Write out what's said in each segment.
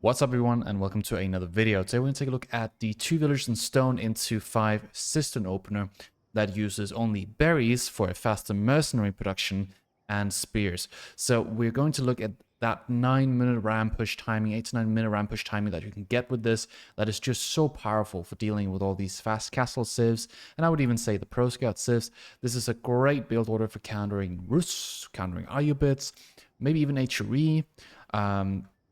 What's up everyone and welcome to another video. Today we're going to take a look at the 2 villagers in stone into 5 cistern opener that uses only berries for a faster mercenary production and spears. So we're going to look at that 9-minute ram push timing, 8 to 9 minute ram push timing that you can get with this. That is just so powerful for dealing with all these fast castle civs, and I would even say the pro scout civs. This is a great build order for countering Rus, countering Ayubids, maybe even HRE.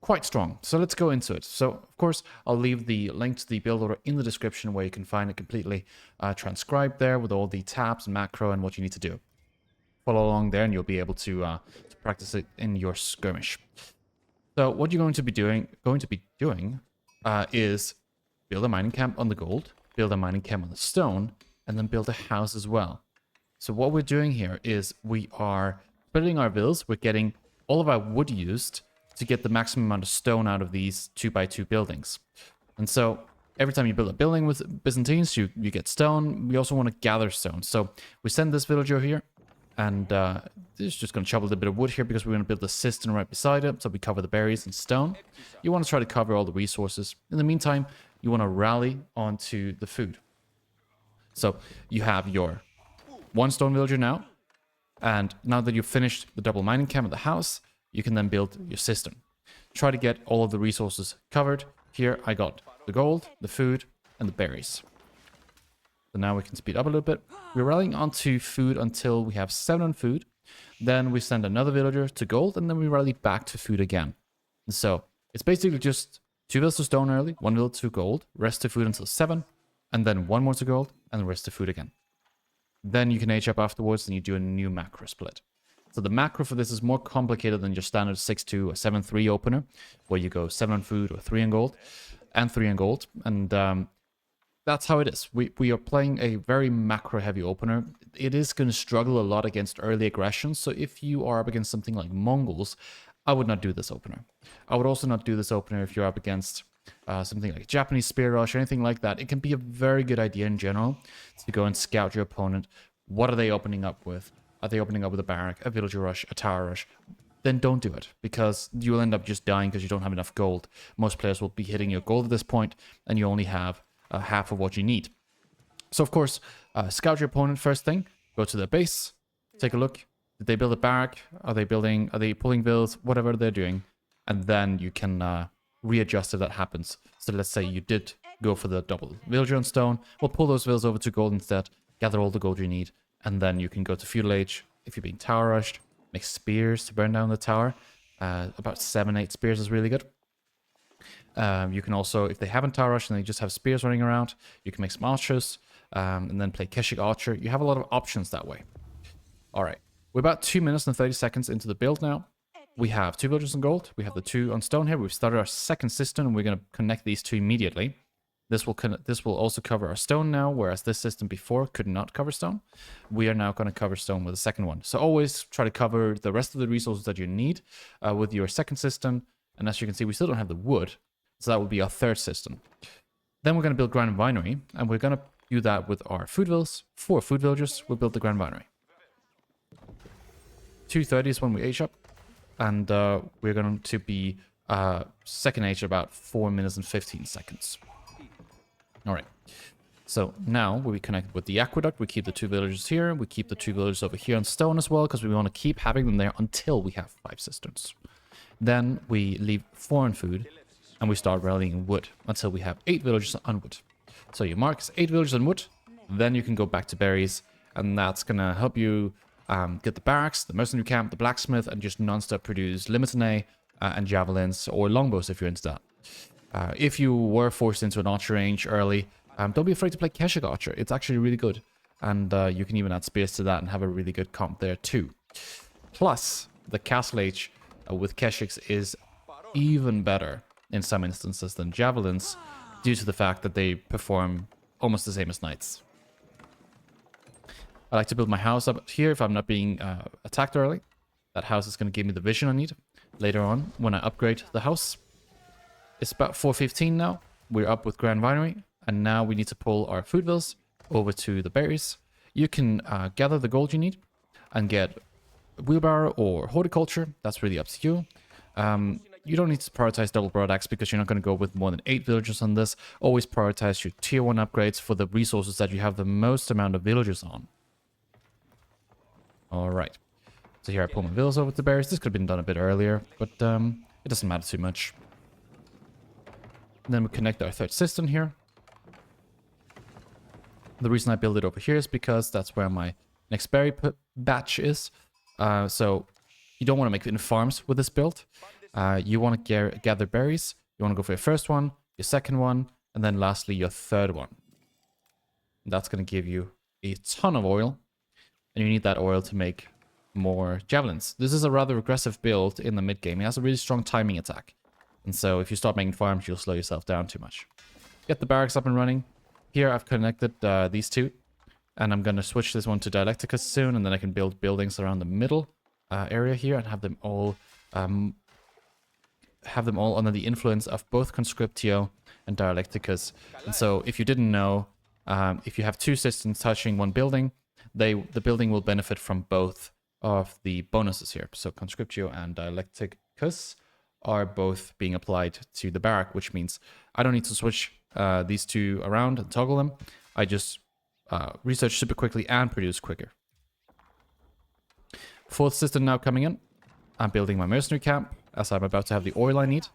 Quite strong. So let's go into it. So of course I'll leave the link to the build order in the description where you can find it completely transcribed there with all the tabs and macro and what you need to do. Follow along there and you'll be able to practice it in your skirmish. So what you're going to be doing is build a mining camp on the gold, build a mining camp on the stone, and then build a house as well. So what we're doing here is we are splitting our villas. We're getting all of our wood used to get the maximum amount of stone out of these 2x2 buildings. And so every time you build a building with Byzantines, you get stone. We also want to gather stone. So we send this villager here, and this is just going to chop a little bit of wood here because we're going to build a cistern right beside it. So we cover the berries and stone. You want to try to cover all the resources. In the meantime, you want to rally onto the food. So you have your 1 stone villager now. And now that you've finished the double mining camp at the house, you can then build your cistern. Try to get all of the resources covered. Here I got the gold, the food, and the berries. So now we can speed up a little bit. We're rallying onto food until we have 7 on food. Then we send another villager to gold, and then we rally back to food again. And so it's basically just 2 villas to stone early, 1 villa to gold, rest to food until 7, and then 1 more to gold, and the rest to food again. Then you can age up afterwards, and you do a new macro split. So the macro for this is more complicated than your standard 6-2 or 7-3 opener, where you go 7 on food or 3 on gold, and 3 on gold. And that's how it is. We are playing a very macro-heavy opener. It is going to struggle a lot against early aggression. So if you are up against something like Mongols, I would not do this opener. I would also not do this opener if you're up against something like Japanese spear rush or anything like that. It can be a very good idea in general to go and scout your opponent. What are they opening up with? Are they opening up with a barrack, a villager rush, a tower rush? Then don't do it, because you'll end up just dying because you don't have enough gold. Most players will be hitting your gold at this point, and you only have half of what you need. So of course, scout your opponent first thing. Go to their base, take a look. Did they build a barrack? Are they pulling villas? Whatever they're doing. And then you can readjust if that happens. So let's say you did go for the double villager on stone. We'll pull those villas over to gold instead, gather all the gold you need. And then you can go to Feudal Age if you're being tower rushed. Make spears to burn down the tower. About 7-8 spears is really good. You can also, if they haven't tower rushed and they just have spears running around, you can make some archers and then play Keshik Archer. You have a lot of options that way. Alright, we're about 2 minutes and 30 seconds into the build now. We have 2 villagers on gold. We have the 2 on stone here. We've started our second cistern and we're going to connect these 2 immediately. This will also cover our stone now, whereas this system before could not cover stone. We are now going to cover stone with the second one. So always try to cover the rest of the resources that you need with your second system. And as you can see, we still don't have the wood. So that will be our third system. Then we're going to build Grand Vinery, and we're going to do that with our food villas. 4 food villagers, we'll build the Grand Vinery. 2:30 is when we age up, and we're going to be second age about 4 minutes and 15 seconds. Alright, so now we connect with the aqueduct. We keep the 2 villagers here. We keep the 2 villagers over here on stone as well, because we want to keep having them there until we have 5 cisterns. Then we leave 4 on food, and we start rallying wood until we have 8 villagers on wood. So you mark 8 villagers on wood, then you can go back to berries, and that's going to help you get the barracks, the mercenary camp, the blacksmith, and just non-stop produce limitanei and javelins, or longbows if you're into that. If you were forced into an archer range early, don't be afraid to play Keshik Archer. It's actually really good. And you can even add spears to that and have a really good comp there too. Plus, the castle age with Keshiks is even better in some instances than javelins, due to the fact that they perform almost the same as knights. I like to build my house up here if I'm not being attacked early. That house is going to give me the vision I need later on when I upgrade the house. It's about 4:15 now. We're up with Grand Vinery, and now we need to pull our food villas over to the berries. You can gather the gold you need and get wheelbarrow or horticulture. That's really up to you. You don't need to prioritize double broadaxe because you're not going to go with more than 8 villagers on this. Always prioritize your tier 1 upgrades for the resources that you have the most amount of villagers on. Alright. So here I pull my villas over to berries. This could have been done a bit earlier, but it doesn't matter too much. And then we connect our third cistern here. The reason I build it over here is because that's where my next berry batch is. So you don't want to make it in farms with this build. You want to gather berries. You want to go for your first one, your second one, and then lastly your third one. And that's going to give you a ton of oil. And you need that oil to make more javelins. This is a rather aggressive build in the mid game. It has a really strong timing attack. And so if you start making farms, you'll slow yourself down too much. Get the barracks up and running. Here I've connected these two. And I'm going to switch this one to Dialecticus soon. And then I can build buildings around the middle area here and have them all under the influence of both Conscriptio and Dialecticus. And so if you didn't know, if you have two systems touching one building, the building will benefit from both of the bonuses here. So Conscriptio and Dialecticus are both being applied to the barrack, which means I don't need to switch these two around and toggle them. I just research super quickly and produce quicker. Fourth system now coming in. I'm building my mercenary camp as I'm about to have the oil I need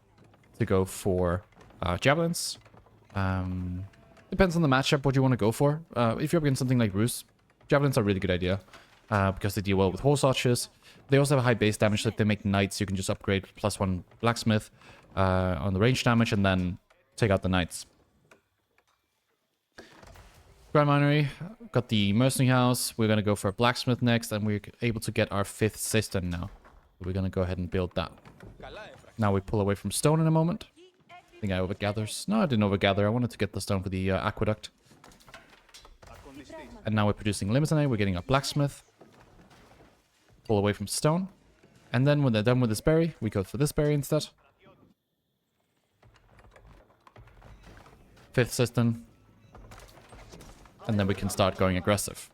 to go for javelins. Depends on the matchup what you want to go for. If you're up against something like Rus, javelins are a really good idea because they deal well with horse archers. They also have a high base damage, so if they make knights, you can just upgrade +1 blacksmith on the range damage and then take out the knights. Grand Minery, got the mercenary house. We're going to go for a blacksmith next, and we're able to get our 5th cistern now. We're going to go ahead and build that. Now we pull away from stone in a moment. I think I overgathers. No, I didn't overgather. I wanted to get the stone for the aqueduct. And now we're producing limonene. We're getting a blacksmith. Pull away from stone. And then when they're done with this berry, we go for this berry instead. 5th cistern. And then we can start going aggressive.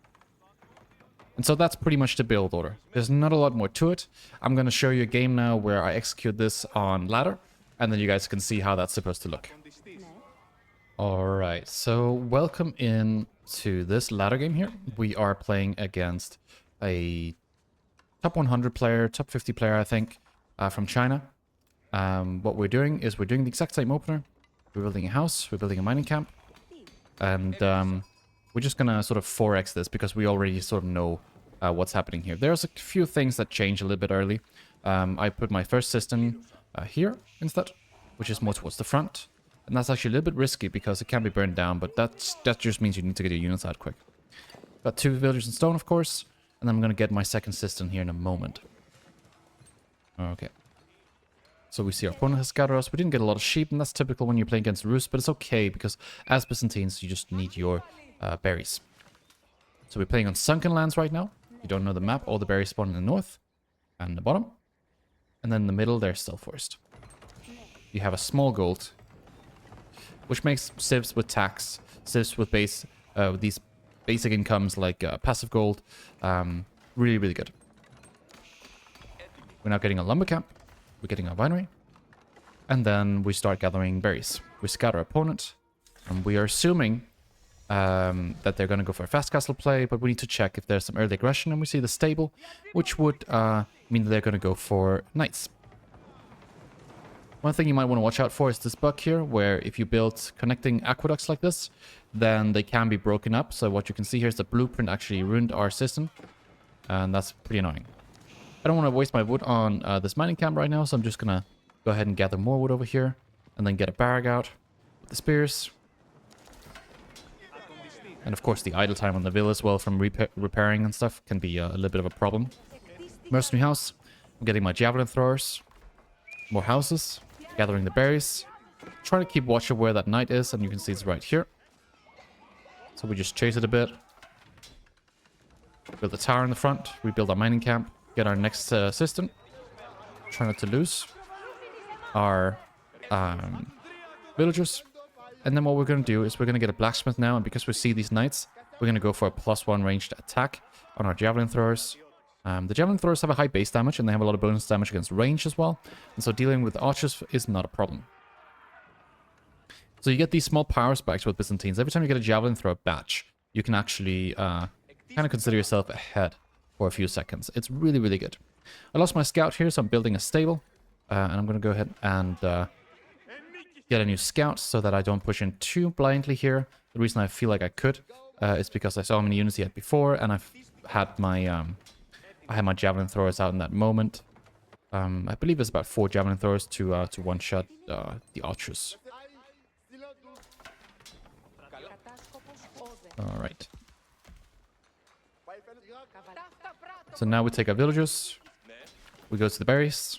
And so that's pretty much the build order. There's not a lot more to it. I'm going to show you a game now where I execute this on ladder. And then you guys can see how that's supposed to look. Alright, so welcome in to this ladder game here. We are playing against a top 100 player, top 50 player, I think, from China. What we're doing is we're doing the exact same opener. We're building a house, we're building a mining camp. And we're just going to sort of 4x this because we already sort of know what's happening here. There's a few things that change a little bit early. I put my first system here instead, which is more towards the front. And that's actually a little bit risky because it can be burned down, but that just means you need to get your units out quick. Got 2 villagers in stone, of course, and then I'm going to get my second system here in a moment. Okay. So we see our opponent has scattered us. We didn't get a lot of sheep, and that's typical when you're playing against Rus, but it's okay because as Byzantines, you just need your berries. So we're playing on sunken lands right now. You don't know the map. All the berries spawn in the north and the bottom. And then in the middle, there's Stealth Forest. You have a small gold, which makes civs with tax, civs with these basic incomes like passive gold, really, really good. We're now getting a lumber camp. We're getting a winery. And then we start gathering berries. We scout our opponent. And we are assuming that they're going to go for a fast castle play, but we need to check if there's some early aggression. And we see the stable, which would mean that they're going to go for knights. One thing you might want to watch out for is this bug here, where if you build connecting aqueducts like this, then they can be broken up. So what you can see here is the blueprint actually ruined our system. And that's pretty annoying. I don't want to waste my wood on this mining camp right now, so I'm just going to go ahead and gather more wood over here. And then get a barrack out with the spears. And of course the idle time on the villa as well from repairing and stuff can be a little bit of a problem. Mercenary house. I'm getting my javelin throwers. More houses. Gathering the berries. Trying to keep watch of where that knight is, and you can see it's right here. So we just chase it a bit. Build a tower in the front. Rebuild our mining camp. Get our next system. Try not to lose our villagers. And then what we're going to do is we're going to get a blacksmith now, and because we see these knights, we're going to go for a +1 ranged attack on our javelin throwers. The javelin throwers have a high base damage, and they have a lot of bonus damage against range as well. And so dealing with archers is not a problem. So you get these small power spikes with Byzantines. Every time you get a javelin thrower batch, you can actually kind of consider yourself ahead for a few seconds. It's really, really good. I lost my scout here, so I'm building a stable. And I'm going to go ahead and get a new scout so that I don't push in too blindly here. The reason I feel like I could is because I saw how many units he had before, and I've had my I had my javelin throwers out in that moment. I believe it's about 4 javelin throwers to one-shot the archers. Alright. So now we take our villagers. We go to the berries.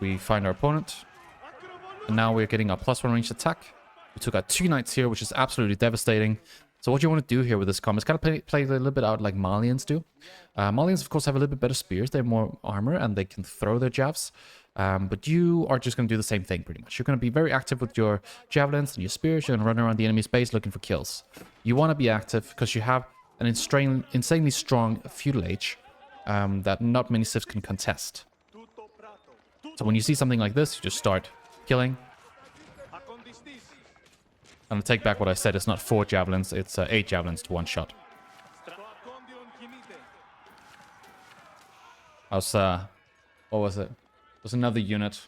We find our opponent. And now we're getting our +1 ranged attack. We took out 2 knights here, which is absolutely devastating. So what you want to do here with this comp is kind of play a little bit out like Malians do. Malians, of course, have a little bit better spears. They have more armor and they can throw their jabs. But you are just going to do the same thing pretty much. You're going to be very active with your javelins and your spears. You're going to run around the enemy's base looking for kills. You want to be active because you have an insanely strong feudal age that not many civs can contest. So when you see something like this, you just start killing. And I'll take back what I said. It's not 4 javelins, it's 8 javelins to one shot. I was, what was it? It was another unit.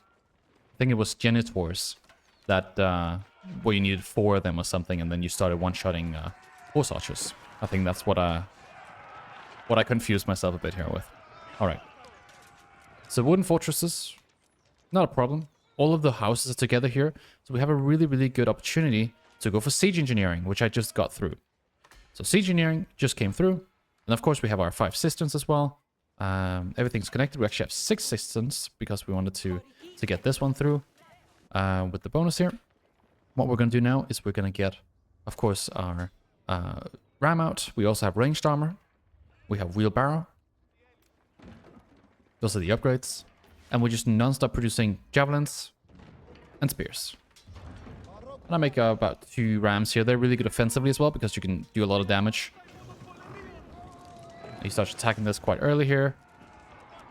I think it was Genitors that, where you needed 4 of them or something, and then you started one-shotting horse archers. I think that's what I confused myself a bit here with. Alright. So wooden fortresses, not a problem. All of the houses are together here, so we have a really, really good opportunity to go for siege engineering, which I just got through. So siege engineering just came through, and of course we have our 5 cisterns as well. Everything's connected. We actually have 6 cisterns because we wanted to get this one through with the bonus here. What we're going to do now is we're going to get, of course, our ram out. We also have ranged armor. We have wheelbarrow. Those are the upgrades. And we're just non-stop producing javelins and spears. And I make about 2 rams here. They're really good offensively as well because you can do a lot of damage. You start attacking this quite early here.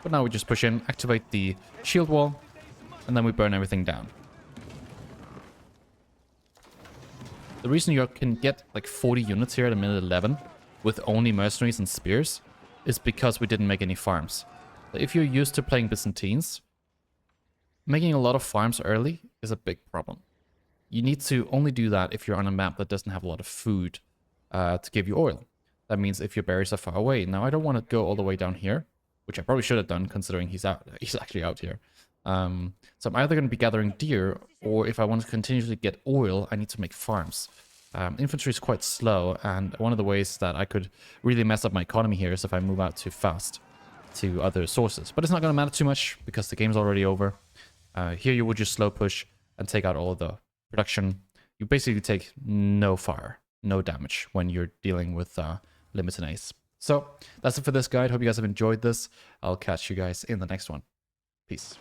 But now we just push in, activate the shield wall, and then we burn everything down. The reason you can get like 40 units here at a minute 11 with only mercenaries and spears is because we didn't make any farms. So if you're used to playing Byzantines, making a lot of farms early is a big problem. You need to only do that if you're on a map that doesn't have a lot of food to give you oil. That means if your berries are far away. Now, I don't want to go all the way down here, which I probably should have done considering he's actually out here. So I'm either going to be gathering deer, or if I want to continuously get oil, I need to make farms. Infantry is quite slow, and one of the ways that I could really mess up my economy here is if I move out too fast to other sources. But it's not going to matter too much because the game's already over. Here you would just slow push and take out all of the production. You basically take no fire, no damage when you're dealing with limited ace. So that's it for this guide. Hope you guys have enjoyed this. I'll catch you guys in the next one. Peace.